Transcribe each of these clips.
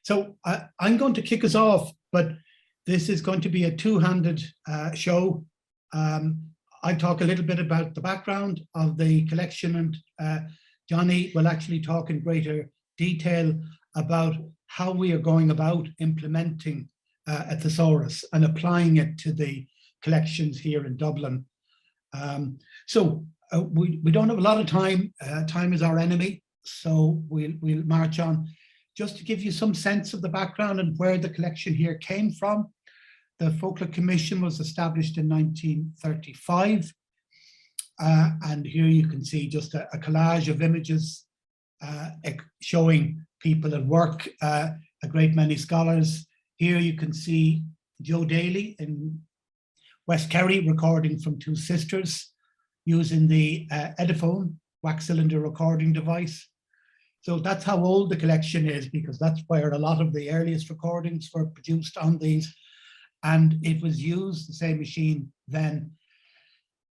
So I'm going to kick us off, but this is going to be a two-handed show. I talk a little bit about the background of the collection, and Jonny will actually talk in greater detail about how we are going about implementing a thesaurus and applying it to the collections here in Dublin. We don't have a lot of time. Time is our enemy, so we'll march on. Just to give you some sense of the background and where the collection here came from, the Folklore Commission was established in 1935. And here you can see just a collage of images showing people at work, a great many scholars. Here you can see Joe Daly in West Kerry recording from two sisters using the Ediphone wax cylinder recording device. So that's how old the collection is, because that's where a lot of the earliest recordings were produced on these. And it was used, the same machine then.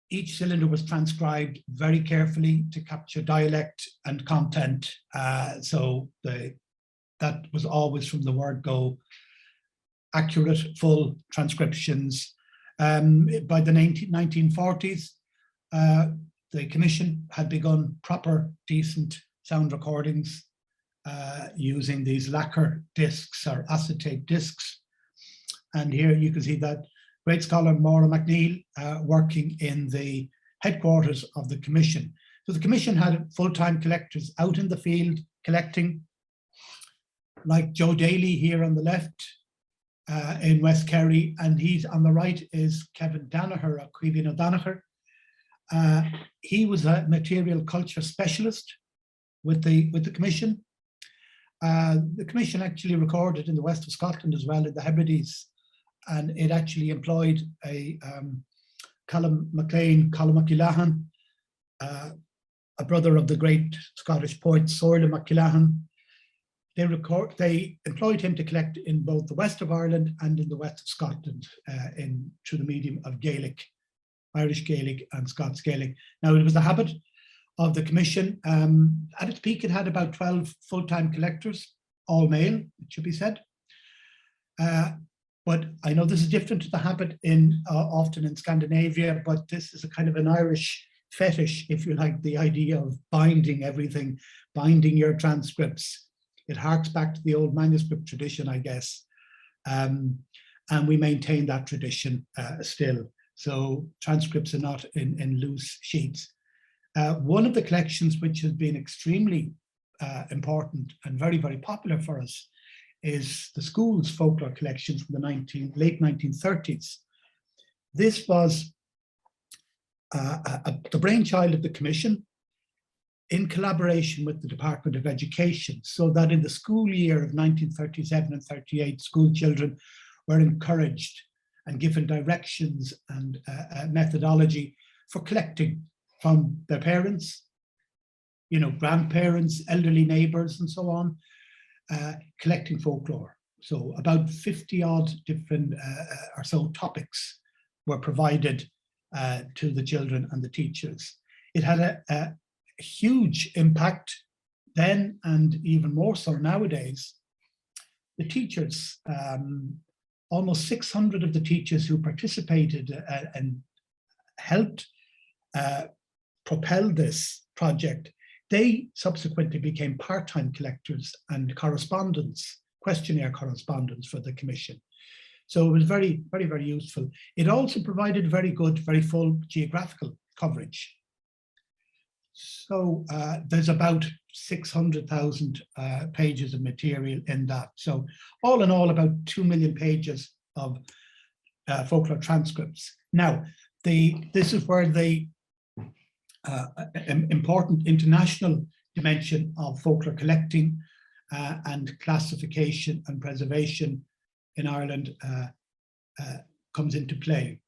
Each cylinder was transcribed very carefully to capture dialect and content. That was always from the word go, accurate, full transcriptions. By the 1940s, the Commission had begun proper, decent sound recordings using these lacquer discs or acetate discs. And here you can see that great scholar Maura McNeill working in the headquarters of the Commission. So the Commission had full-time collectors out in the field collecting, like Joe Daly here on the left in West Kerry, and he's on the right is Kevin Danaher, or Quillian O'Danaher. He was a material culture specialist with the Commission. The Commission actually recorded in the west of Scotland as well, in the Hebrides, and it actually employed a Colm MacLahan, a brother of the great Scottish poet Sorla MacLahan. They employed him to collect in both the west of Ireland and in the west of Scotland through the medium of Gaelic, Irish Gaelic and Scots Gaelic. Now, it was the habit of the Commission. At its peak, it had about 12 full-time collectors, all male, it should be said. But I know this is different to the habit often in Scandinavia, but this is a kind of an Irish fetish, if you like, the idea of binding everything, binding your transcripts. It harks back to the old manuscript tradition, I guess. And we maintain that tradition still. So transcripts are not in loose sheets. One of the collections which has been extremely important and very, very popular for us is the school's folklore collections from the late 1930s. This was the brainchild of the Commission in collaboration with the Department of Education, so that in the school year of 1937 and 38, school children were encouraged and given directions and methodology for collecting from their parents, grandparents, elderly neighbours, and so on, collecting folklore. So about 50 odd different or so topics were provided to the children and the teachers. It had a huge impact then, and even more so nowadays. The teachers, almost 600 of the teachers who participated and helped propel this project, they subsequently became part-time collectors and questionnaire correspondents for the Commission. So it was very, very, very useful. It also provided very good, very full geographical coverage. So there's about 600,000 pages of material in that. So all in all, about 2 million pages of folklore transcripts. Now, this is where the important international dimension of folklore collecting and classification and preservation in Ireland comes into play.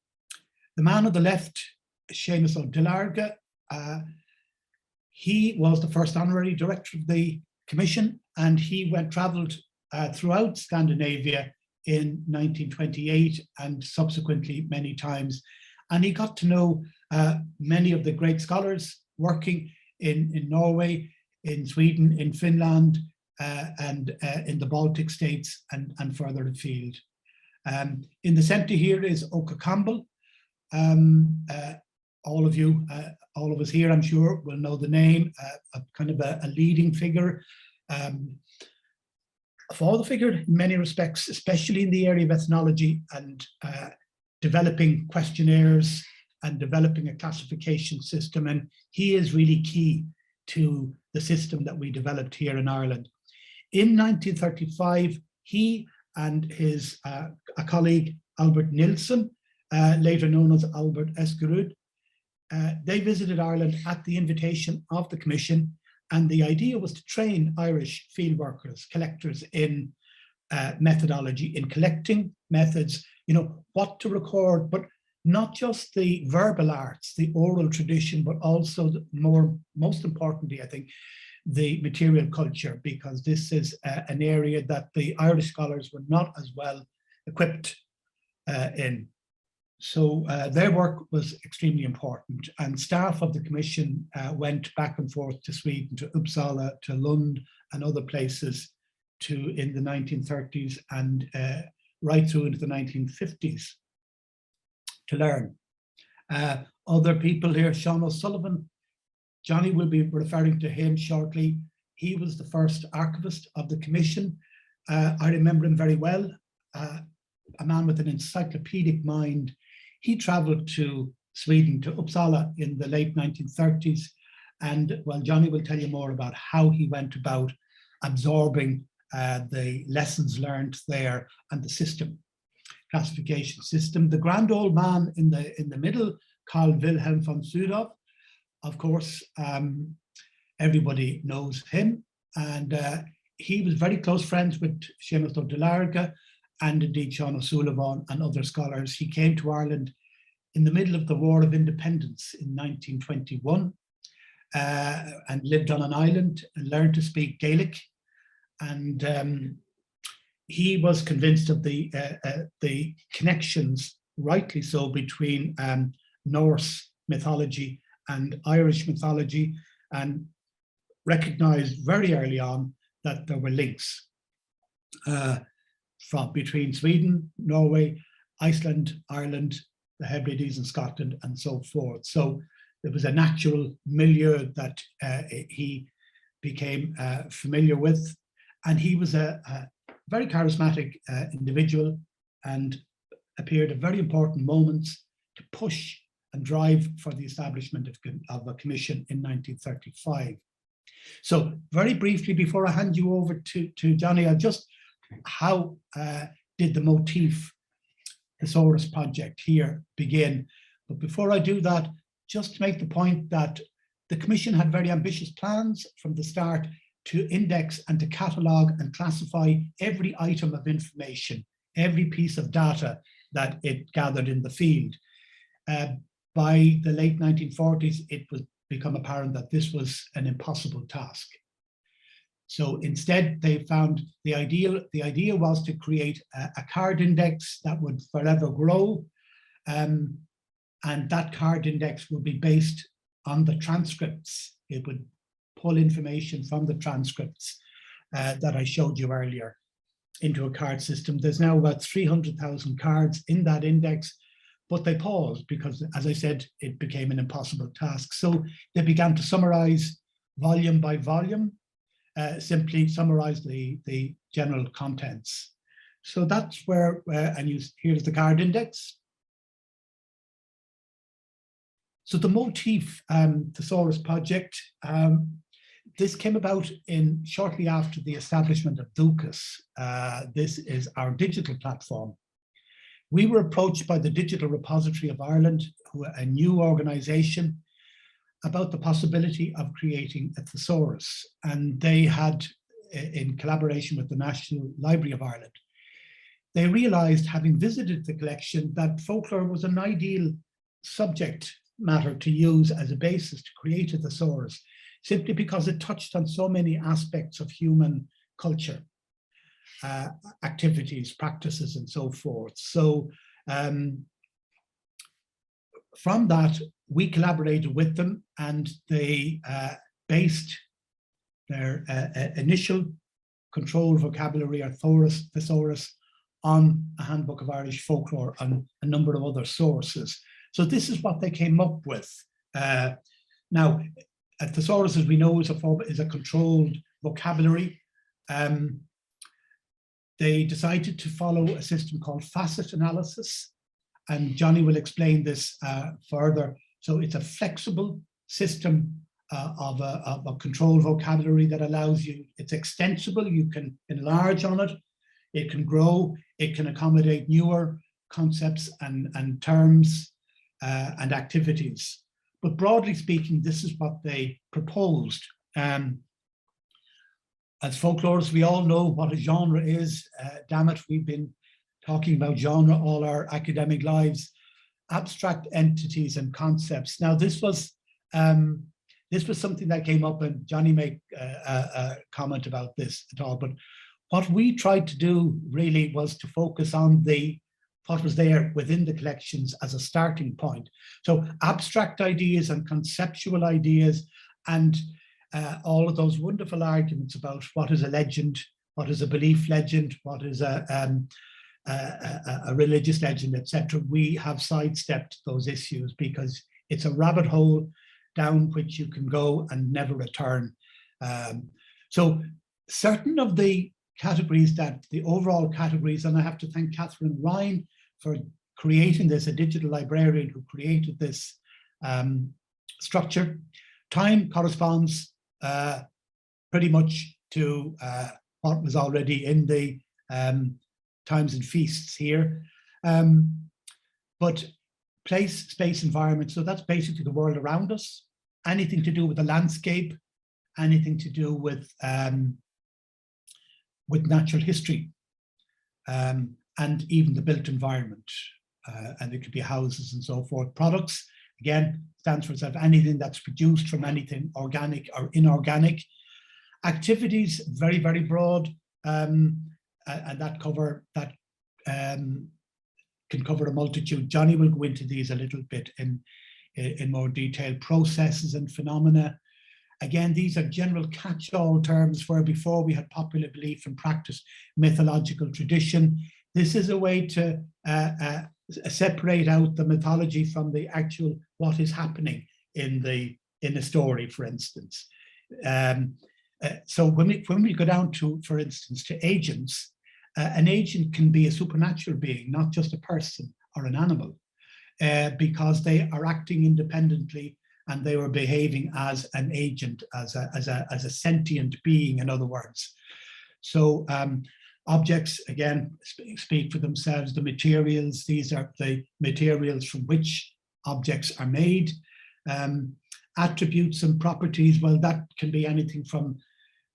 The man on the left, Seamus O'Dillarga, he was the first honorary director of the Commission, and he travelled throughout Scandinavia in 1928 and subsequently many times. And he got to know many of the great scholars working in Norway, in Sweden, in Finland, and in the Baltic states and further afield. In the centre here is Oka Campbell. All of us here, I'm sure, will know the name, kind of a leading figure, a father figure in many respects, especially in the area of ethnology and developing questionnaires and developing a classification system. And he is really key to the system that we developed here in Ireland. In 1935, he and his a colleague, Albert Nilsson, later known as Albert Eskerud, they visited Ireland at the invitation of the Commission, and the idea was to train Irish field workers, collectors in methodology, in collecting methods, you know, what to record, but not just the verbal arts, the oral tradition, but also most importantly, I think, the material culture, because this is an area that the Irish scholars were not as well equipped in. So their work was extremely important, and staff of the Commission went back and forth to Sweden, to Uppsala, to Lund and other places in the 1930s and right through into the 1950s to learn. Other people here, Sean O'Sullivan, Jonny will be referring to him shortly. He was the first archivist of the Commission. I remember him very well, a man with an encyclopedic mind. He travelled to Sweden, to Uppsala in the late 1930s. And well, Jonny will tell you more about how he went about absorbing the lessons learned there and the system, classification system. The grand old man in the middle, Carl Wilhelm von Sydow, of course, everybody knows him. And he was very close friends with Seamus O'Delarga and indeed Sean O'Sullivan and other scholars. He came to Ireland in the middle of the War of Independence in 1921 and lived on an island and learned to speak Gaelic. And he was convinced of the connections, rightly so, between Norse mythology and Irish mythology, and recognized very early on that there were links between Sweden, Norway, Iceland, Ireland, the Hebrides and Scotland and so forth. So there was a natural milieu that he became familiar with, and he was a very charismatic individual and appeared at very important moments to push and drive for the establishment of a commission in 1935. So very briefly, before I hand you over to Jonny, how did the Motif Thesaurus project here begin? But before I do that, just to make the point that the Commission had very ambitious plans from the start to index and to catalogue and classify every item of information, every piece of data that it gathered in the field. By the late 1940s, it would become apparent that this was an impossible task. So instead, they found the idea was to create a card index that would forever grow. And that card index would be based on the transcripts. It would pull information from the transcripts that I showed you earlier into a card system. There's now about 300,000 cards in that index, but they paused because, as I said, it became an impossible task. So they began to summarize volume by volume, simply summarize the general contents. So that's where, and here's the card index. So the Motif Thesaurus project, this came about shortly after the establishment of Dúchas. This is our digital platform. We were approached by the Digital Repository of Ireland, a new organization, about the possibility of creating a thesaurus. And they had, in collaboration with the National Library of Ireland, they realized, having visited the collection, that folklore was an ideal subject matter to use as a basis to create a thesaurus, simply because it touched on so many aspects of human culture, activities, practices, and so forth. So from that, we collaborated with them, and they based their initial controlled vocabulary, or Thesaurus, on a handbook of Irish folklore and a number of other sources. So this is what they came up with. Now, a thesaurus, as we know, is a controlled vocabulary. They decided to follow a system called facet analysis, and Jonny will explain this further. So it's a flexible system of a controlled vocabulary that allows you, it's extensible, you can enlarge on it, it can grow, it can accommodate newer concepts and terms and activities. But broadly speaking, this is what they proposed. As folklorists, we all know what a genre is. Damn it, we've been talking about genre all our academic lives. Abstract entities and concepts. Now, this was something that came up, and Jonny made a comment about this at all. But what we tried to do really was to focus on what was there within the collections as a starting point. So abstract ideas and conceptual ideas, and all of those wonderful arguments about what is a legend, what is a belief legend, what is a religious legend, etc. We have sidestepped those issues because it's a rabbit hole down which you can go and never return. So certain of the categories, the overall categories, and I have to thank Catherine Ryan for creating this, a digital librarian who created this structure. Time corresponds pretty much to what was already in the times and feasts here. But place, space, environment, so that's basically the world around us. Anything to do with the landscape, anything to do with natural history, and even the built environment. And it could be houses and so forth. Products, again, stands for itself, anything that's produced from anything organic or inorganic. Activities, very, very broad, and that can cover a multitude. Jonny will go into these a little bit in more detail. Processes and phenomena. Again, these are general catch-all terms where before we had popular belief and practice, mythological tradition. This is a way to separate out the mythology from the actual what is happening in a story, for instance. So when we go down to, for instance, to agents, an agent can be a supernatural being, not just a person or an animal, because they are acting independently and they were behaving as an agent, as a sentient being, in other words. So objects, again, speak for themselves. The materials, these are the materials from which objects are made. Attributes and properties, well, that can be anything from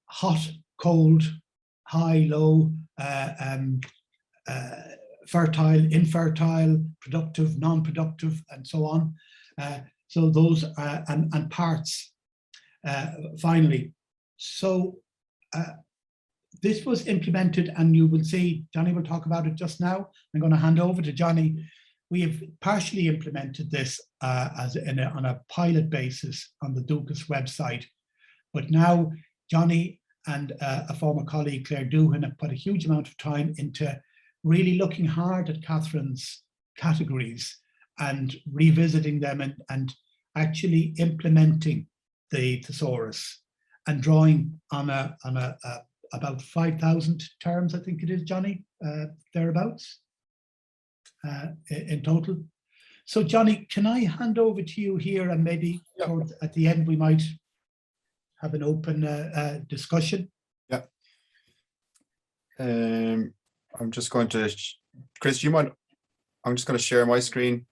hot, cold, high, low, fertile, infertile, productive, non-productive, and so on. So those and parts, finally. So this was implemented, and you will see, Jonny will talk about it just now. I'm going to hand over to Jonny. We have partially implemented this on a pilot basis on the Dukas website, but now Jonny and a former colleague, Claire Doohan, have put a huge amount of time into really looking hard at Catherine's categories and revisiting them and actually implementing the thesaurus and drawing on about 5,000 terms, I think it is, Jonny, thereabouts, in total. So Jonny, can I hand over to you here, and maybe at the end we might have an open discussion? Yeah. I'm just going to, Chris, do you mind? I'm just going to share my screen,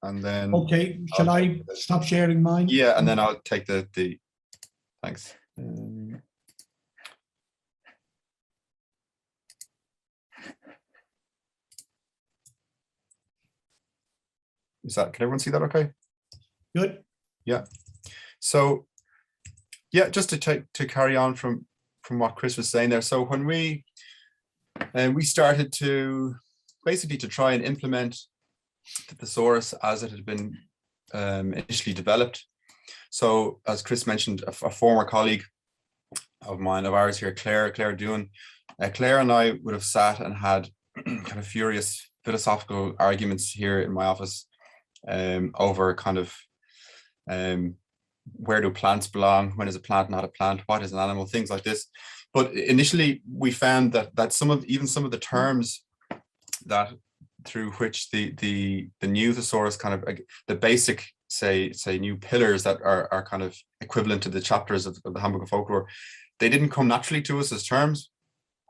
and then. Okay, shall I stop sharing mine? Yeah, and then I'll take the thanks. Can everyone see that okay? Good. Yeah. So, yeah, just to carry on from what Chris was saying there. So when we started to basically to try and implement the thesaurus as it had been initially developed. So as Chris mentioned, a former colleague of ours here, Claire Dillon. Claire and I would have sat and had kind of furious philosophical arguments here in my office over kind of where do plants belong, when is a plant not a plant, what is an animal, things like this. But initially we found that some of the terms that through which the new thesaurus kind of the basic say new pillars that are kind of equivalent to the chapters of the Handbook of Folklore, they didn't come naturally to us as terms.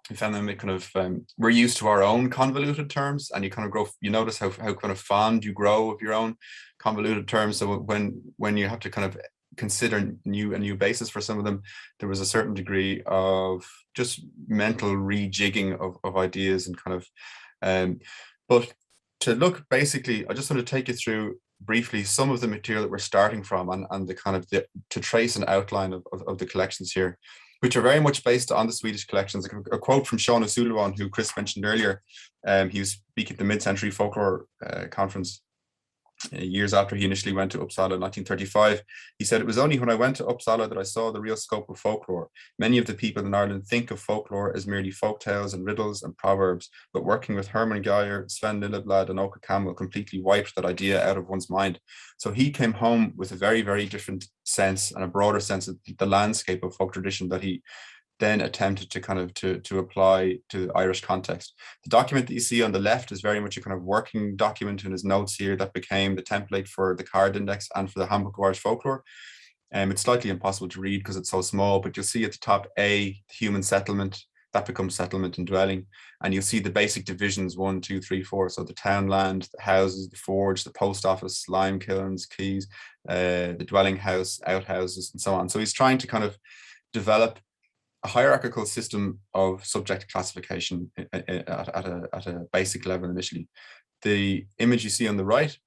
We found them kind of we're used to our own convoluted terms, and you kind of grow. You notice how kind of fond you grow of your own convoluted terms. So when you have to kind of consider a new basis for some of them, there was a certain degree of just mental rejigging of ideas and kind of. But to look basically, I just want to take you through briefly some of the material that we're starting from and the kind of to trace an outline of the collections here, which are very much based on the Swedish collections. A quote from Sean O'Sullivan, who Chris mentioned earlier. He was speaking at the Mid-Century Folklore Conference years after he initially went to Uppsala in 1935. He said, "It was only when I went to Uppsala that I saw the real scope of folklore. Many of the people in Ireland think of folklore as merely folk tales and riddles and proverbs, but working with Herman Geyer, Sven Lilleblad and Oka Campbell completely wiped that idea out of one's mind." So he came home with a very, very different sense and a broader sense of the landscape of folk tradition that he then attempted to kind of to apply to the Irish context. The document that you see on the left is very much a kind of working document in his notes here that became the template for the card index and for the Handbook of Irish Folklore. It's slightly impossible to read because it's so small, but you'll see at the top A, human settlement, that becomes settlement and dwelling. And you'll see the basic divisions 1, 2, 3, 4. So the townland, the houses, the forge, the post office, lime kilns, quays, the dwelling house, outhouses, and so on. So he's trying to kind of develop a hierarchical system of subject classification at a basic level initially. The image you see on the right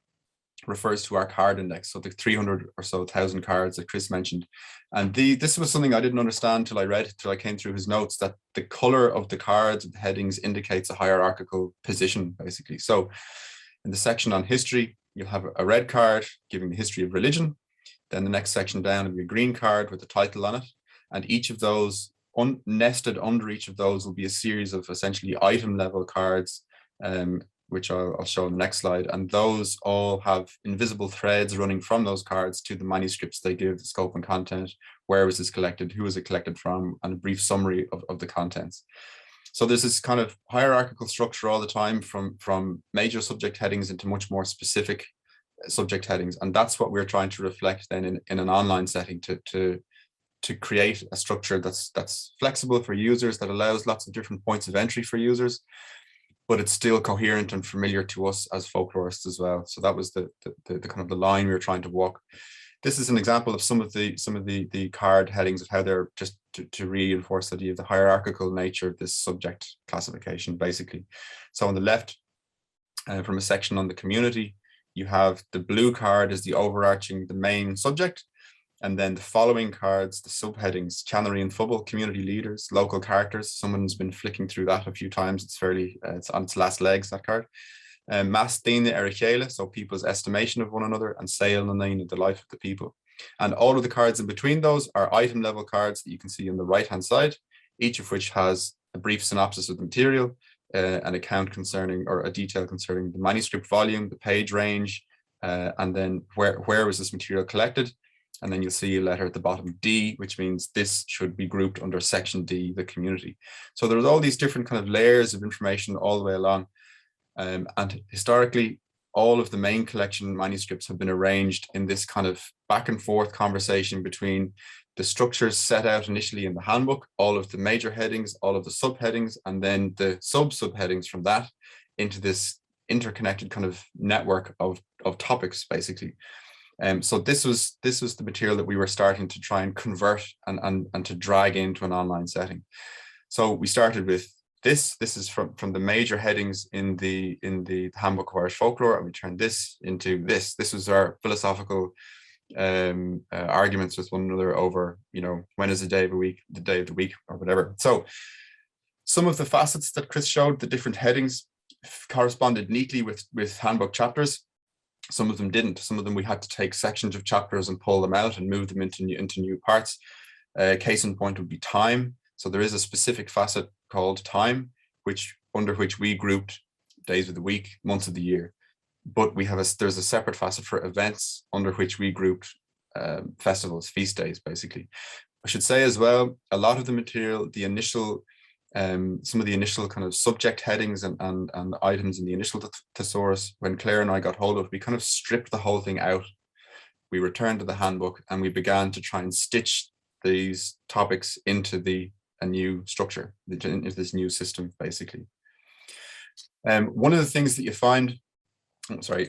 refers to our card index, so the 300 or so thousand cards that Chris mentioned. And this was something I didn't understand till I came through his notes, that the color of the cards, of the headings, indicates a hierarchical position, basically. So in the section on history, you'll have a red card giving the history of religion. Then the next section down will be a green card with the title on it. And each of those, nested under each of those, will be a series of essentially item level cards, which I'll show on the next slide. And those all have invisible threads running from those cards to the manuscripts they give, the scope and content, where was this collected, who was it collected from, and a brief summary of the contents. So there's this kind of hierarchical structure all the time from major subject headings into much more specific subject headings. And that's what we're trying to reflect then in an online setting to create a structure that's flexible for users, that allows lots of different points of entry for users, but it's still coherent and familiar to us as folklorists as well. So that was the kind of the line we were trying to walk. This is an example of some of the card headings of how they're just to reinforce the idea of the hierarchical nature of this subject classification, basically. So on the left, from a section on the community, you have the blue card is the overarching, the main subject. And then the following cards, the subheadings: Channery and Fubble, community leaders, local characters. Someone's been flicking through that a few times. It's fairly, it's on its last legs, that card. Mass Daine Erichela, so people's estimation of one another, and Sail na Naine, the life of the people. And all of the cards in between those are item level cards that you can see on the right-hand side, each of which has a brief synopsis of the material, an account concerning, or a detail concerning the manuscript volume, the page range, and then where was this material collected. And then you'll see a letter at the bottom, D, which means this should be grouped under section D, the community. So there's all these different kind of layers of information all the way along. And historically, all of the main collection manuscripts have been arranged in this kind of back and forth conversation between the structures set out initially in the handbook, all of the major headings, all of the subheadings, and then the subheadings from that into this interconnected kind of network of topics, basically. So this was the material that we were starting to try and convert and to drag into an online setting. So we started with this. This is from the major headings in the Handbook of Irish Folklore, and we turned this into this. This was our philosophical arguments with one another over, when is the day of the week, or whatever. So some of the facets that Chris showed, the different headings, corresponded neatly with handbook chapters. Some of them didn't. Some of them we had to take sections of chapters and pull them out and move them into new parts. Case in point would be time. So there is a specific facet called time, under which we grouped days of the week, months of the year. But there's a separate facet for events under which we grouped festivals, feast days, basically. I should say as well, a lot of the material, some of the initial kind of subject headings and items in the initial thesaurus, when Claire and I got hold of, we kind of stripped the whole thing out. We returned to the handbook and we began to try and stitch these topics into a new structure, into this new system, basically. One of the things that you find,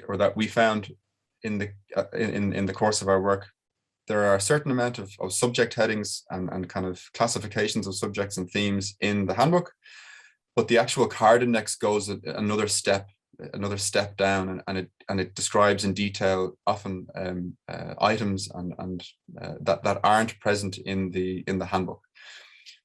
or that we found in the course of our work, there are a certain amount of subject headings and kind of classifications of subjects and themes in the handbook, but the actual card index goes another step down, and it describes in detail often items and that aren't present in the handbook.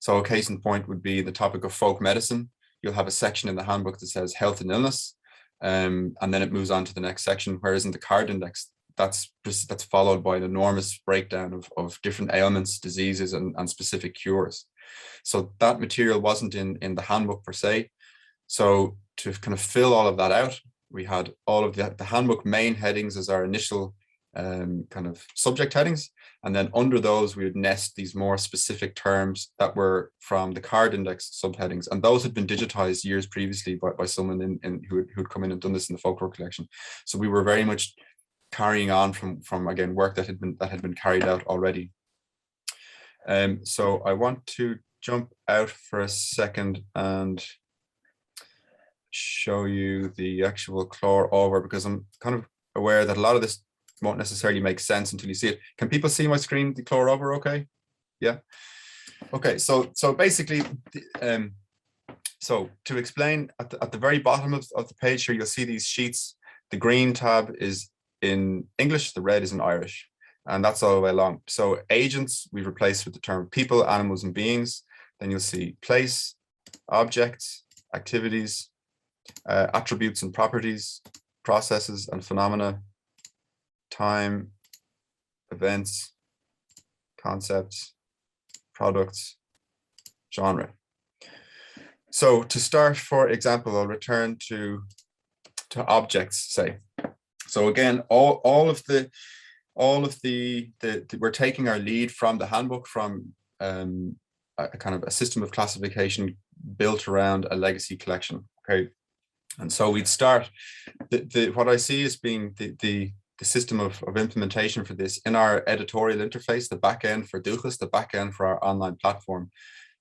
So a case in point would be the topic of folk medicine. You'll have a section in the handbook that says health and illness, and then it moves on to the next section, whereas in the card index, that's followed by an enormous breakdown of different ailments, diseases, and specific cures. So that material wasn't in the handbook per se. So to kind of fill all of that out, we had all of the handbook main headings as our initial kind of subject headings. And then under those, we would nest these more specific terms that were from the card index subheadings. And those had been digitized years previously by someone who'd come in and done this in the Folklore Collection. So we were very much carrying on from again, work that had been carried out already. So I want to jump out for a second and show you the actual chlor over, because I'm kind of aware that a lot of this won't necessarily make sense until you see it. Can people see my screen, the chlor over okay? Yeah. Okay, so basically, so to explain, at the very bottom of the page here, you'll see these sheets. The green tab is in English, the red is in Irish, and that's all the way along. So agents, we've replaced with the term people, animals, and beings. Then you'll see place, objects, activities, attributes and properties, processes and phenomena, time, events, concepts, products, genre. So to start, for example, I'll return to objects, say. So again, all of the we're taking our lead from the handbook, from a kind of a system of classification built around a legacy collection. Okay, and so we'd start. What I see as being the system of implementation for this in our editorial interface, the back end for Duchas, the back end for our online platform.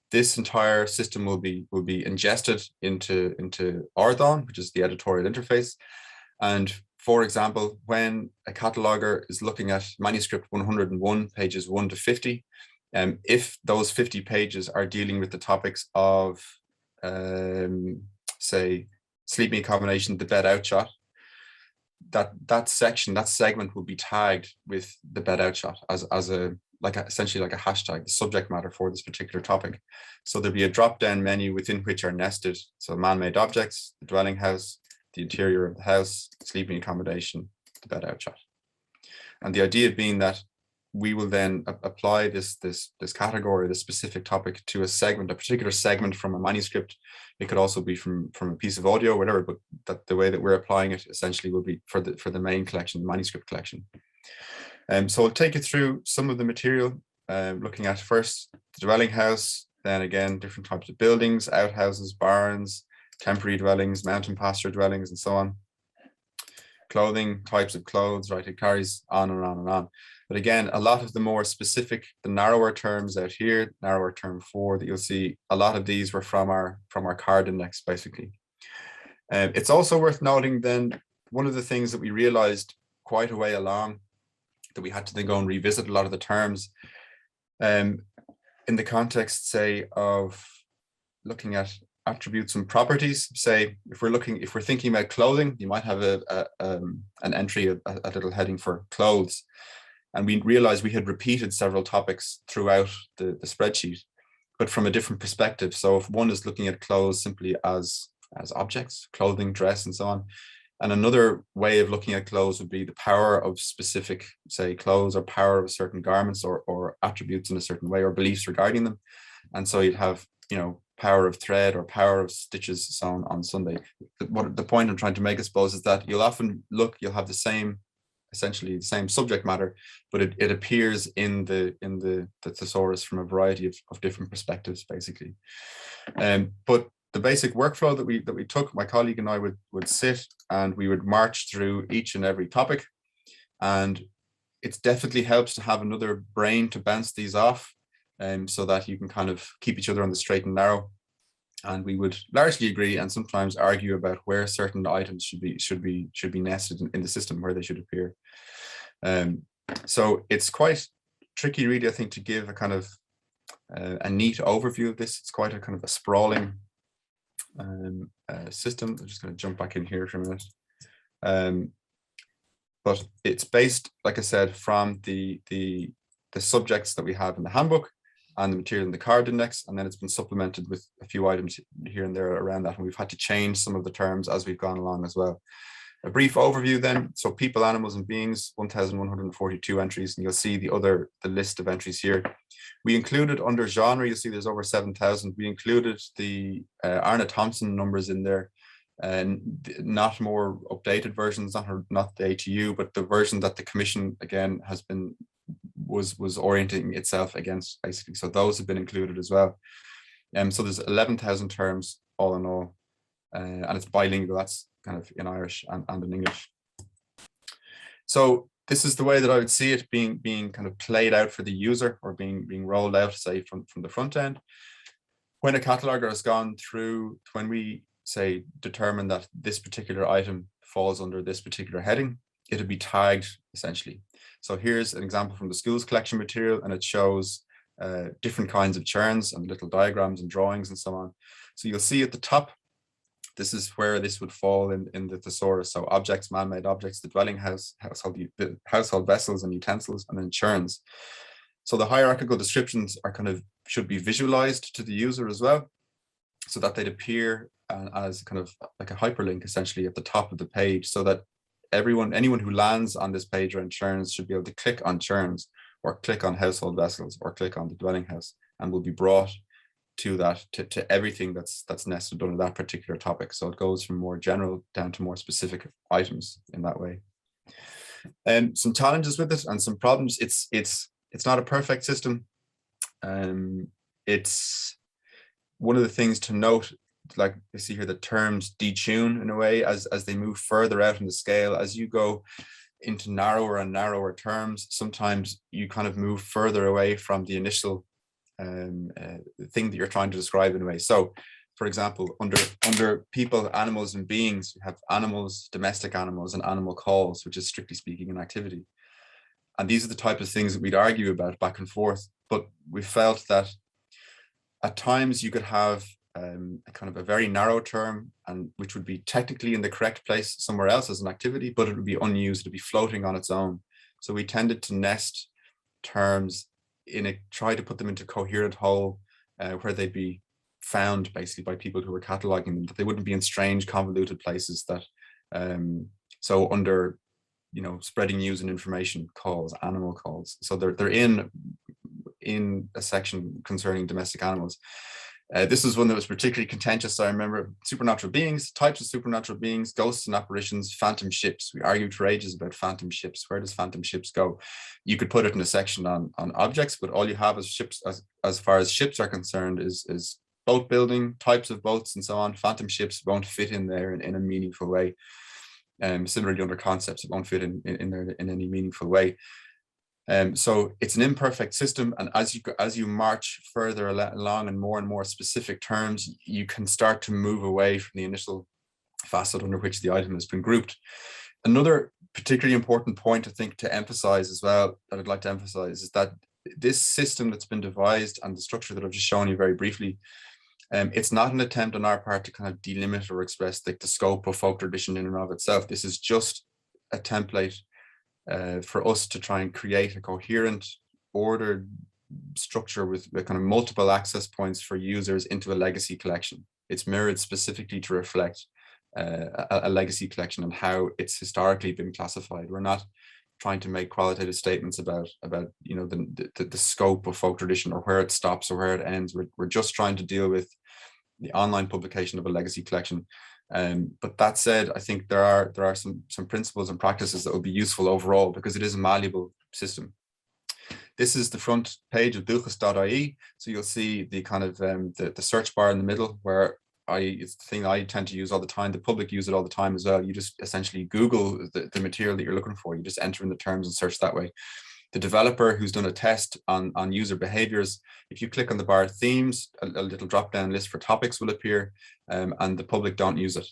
This entire system will be ingested into Ardon, which is the editorial interface. And for example, when a cataloger is looking at manuscript 101, pages 1 to 50, if those 50 pages are dealing with the topics of, say, sleeping accommodation, the bed outshot, that segment will be tagged with the bed outshot as essentially like a hashtag, the subject matter for this particular topic. So there'll be a drop-down menu within which are nested. So man-made objects, the dwelling house, the interior of the house, sleeping accommodation, the bed outshot. And the idea being that we will then apply this category, this specific topic, to a segment, a particular segment from a manuscript. It could also be from a piece of audio or whatever, but that the way that we're applying it essentially will be for the main collection, the manuscript collection. So I'll take you through some of the material, looking at first the dwelling house, then again different types of buildings, outhouses, barns, temporary dwellings, mountain pasture dwellings, and so on. Clothing, types of clothes, right? It carries on and on and on. But again, a lot of the more specific, the narrower terms out here, narrower term 4 that you'll see, a lot of these were from our card index, basically. It's also worth noting then, one of the things that we realized quite a way along, that we had to then go and revisit a lot of the terms in the context, say, of looking at attributes and properties. Say, if we're thinking about clothing, you might have an entry, a little heading for clothes. And we realized we had repeated several topics throughout the spreadsheet, but from a different perspective. So if one is looking at clothes simply as objects, clothing, dress, and so on, And another way of looking at clothes would be the power of specific, say, clothes, or power of certain garments, or attributes in a certain way, or beliefs regarding them. And so you'd have, you know, power of thread or power of stitches, so on Sunday. What the point I'm trying to make, I suppose, is that you'll often look, you'll have the same, essentially the same subject matter, but it appears in the thesaurus from a variety of different perspectives, basically. But the basic workflow that we took, my colleague and I would sit and we would march through each and every topic, and it definitely helps to have another brain to bounce these off, so that you can kind of keep each other on the straight and narrow. And we would largely agree and sometimes argue about where certain items should be nested in the system, where they should appear. So it's quite tricky, really, I think, to give a kind of a neat overview of this. It's quite a kind of a sprawling system. I'm just going to jump back in here for a minute. But it's based, like I said, from the subjects that we have in the handbook and the material in the card index, and then it's been supplemented with a few items here and there around that, and we've had to change some of the terms as we've gone along as well. A brief overview then. So people, animals and beings, 1,142 entries, and you'll see the list of entries here. We included under genre, you'll see there's over 7,000. We included the Arna Thompson numbers in there, and not more updated versions, not the ATU, but the version that the commission again was orienting itself against, basically. So those have been included as well. So there's 11,000 terms all in all, and it's bilingual. That's kind of in Irish and in English. So this is the way that I would see it being kind of played out for the user, or being rolled out, say, from the front end. When a cataloger has gone through, when we say determine that this particular item falls under this particular heading, it'll be tagged essentially. So here's an example from the school's collection material, and it shows different kinds of churns and little diagrams and drawings and so on. So you'll see at the top, this is where this would fall in the thesaurus. So objects, man-made objects, the dwelling house, household vessels and utensils, and then churns. So the hierarchical descriptions are should be visualized to the user as well, so that they'd appear as kind of like a hyperlink essentially at the top of the page, so that anyone who lands on this page around churns should be able to click on churns, or click on household vessels, or click on the dwelling house, and will be brought to that, to everything that's nested under that particular topic. So it goes from more general down to more specific items in that way. And some challenges with it and some problems. It's not a perfect system. It's one of the things to note, like you see here, the terms detune in a way as they move further out in the scale. As you go into narrower and narrower terms, sometimes you kind of move further away from the initial thing that you're trying to describe in a way. So, for example, under people, animals and beings, you have animals, domestic animals, and animal calls, which is strictly speaking an activity. And these are the type of things that we'd argue about back and forth. But we felt that at times you could have a kind of a very narrow term, and which would be technically in the correct place somewhere else as an activity, but it would be unused, it would be floating on its own. So we tended to nest terms try to put them into coherent whole, where they'd be found basically by people who were cataloging them, that they wouldn't be in strange convoluted places that, so under, spreading news and information calls, animal calls. So they're in a section concerning domestic animals. This is one that was particularly contentious. I remember supernatural beings, types of supernatural beings, ghosts and apparitions, phantom ships. We argued for ages about phantom ships. Where does phantom ships go? You could put it in a section on objects, but all you have as ships, as far as ships are concerned, is boat building, types of boats, and so on. Phantom ships won't fit in there in a meaningful way. Similarly, under concepts, it won't fit in there in any meaningful way. So it's an imperfect system, and as you march further along and more specific terms, you can start to move away from the initial facet under which the item has been grouped. Another particularly important point, I think, to emphasize as well, that I'd like to emphasize, is that this system that's been devised and the structure that I've just shown you very briefly, it's not an attempt on our part to kind of delimit or express the scope of folk tradition in and of itself. This is just a template for us to try and create a coherent, ordered structure with kind of multiple access points for users into a legacy collection. It's mirrored specifically to reflect a legacy collection and how it's historically been classified. We're not trying to make qualitative statements about you know the scope of folk tradition or where it stops or where it ends. We're just trying to deal with the online publication of a legacy collection. But that said, I think there are some principles and practices that will be useful overall, because it is a malleable system. This is the front page of duchas.ie. So you'll see the kind of the search bar in the middle, where it's the thing I tend to use all the time. The public use it all the time as well. You just essentially Google the material that you're looking for. You just enter in the terms and search that way. The developer who's done a test on user behaviors, if you click on the bar themes, a little drop down list for topics will appear, and the public don't use it.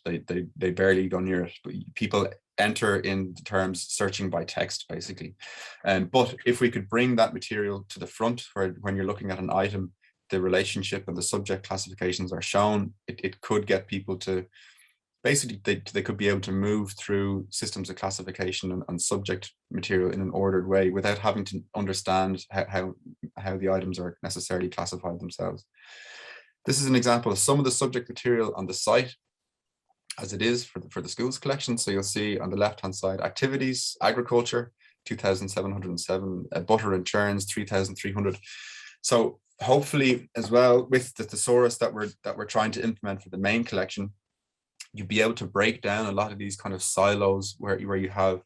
They barely go near it. But people enter in the terms searching by text, basically. But if we could bring that material to the front, where when you're looking at an item, the relationship and the subject classifications are shown, it could get people to basically, they could be able to move through systems of classification and subject material in an ordered way without having to understand how the items are necessarily classified themselves. This is an example of some of the subject material on the site as it is for the schools collection. So you'll see on the left-hand side, activities, agriculture, 2,707, butter and churns, 3,300. So hopefully as well, with the thesaurus that we're trying to implement for the main collection, you'll be able to break down a lot of these kind of silos where you have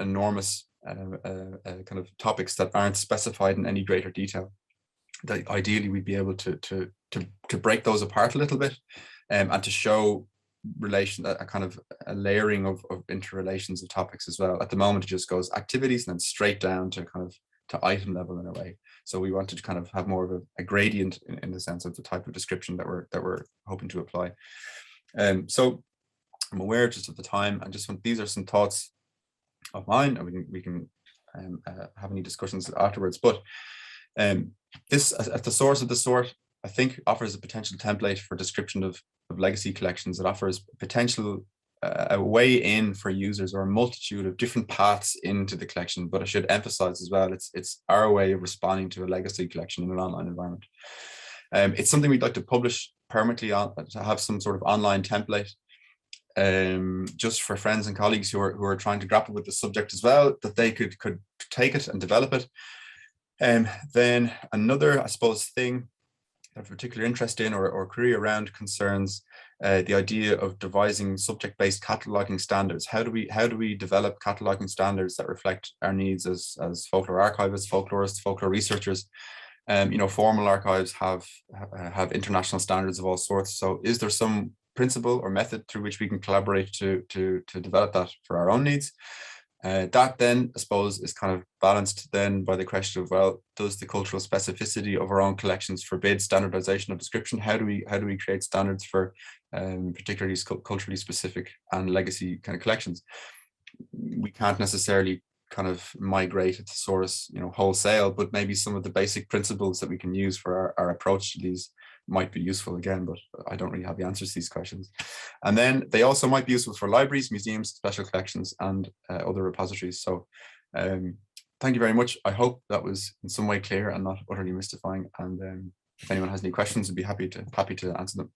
enormous kind of topics that aren't specified in any greater detail. That ideally we'd be able to break those apart a little bit, and to show a kind of a layering of interrelations of topics as well. At the moment, it just goes activities and then straight down to kind of to item level in a way. So we wanted to kind of have more of a gradient in the sense of the type of description that we're hoping to apply. So I'm aware just of the time, and these are some thoughts of mine, and we can have any discussions afterwards. But this, at the source of the sort, I think offers a potential template for description of legacy collections. It offers potential a way in for users, or a multitude of different paths into the collection. But I should emphasize as well, it's our way of responding to a legacy collection in an online environment. It's something we'd like to publish permanently, to have some sort of online template, just for friends and colleagues who are trying to grapple with the subject as well, that they could take it and develop it. Then another, I suppose, thing of particular interest in or query around concerns the idea of devising subject-based cataloging standards. How do we develop cataloging standards that reflect our needs as folklore archivists, folklorists, folklore researchers? You know, formal archives have international standards of all sorts. So is there some principle or method through which we can collaborate to develop that for our own needs? That then, I suppose, is kind of balanced then by the question of, well, does the cultural specificity of our own collections forbid standardization of description? How do we create standards for particularly culturally specific and legacy kind of collections? We can't necessarily kind of migrate a thesaurus, you know, wholesale, but maybe some of the basic principles that we can use for our approach to these might be useful again, but I don't really have the answers to these questions. And then they also might be useful for libraries, museums, special collections, and other repositories. So thank you very much. I hope that was in some way clear and not utterly mystifying. And if anyone has any questions, I'd be happy to answer them.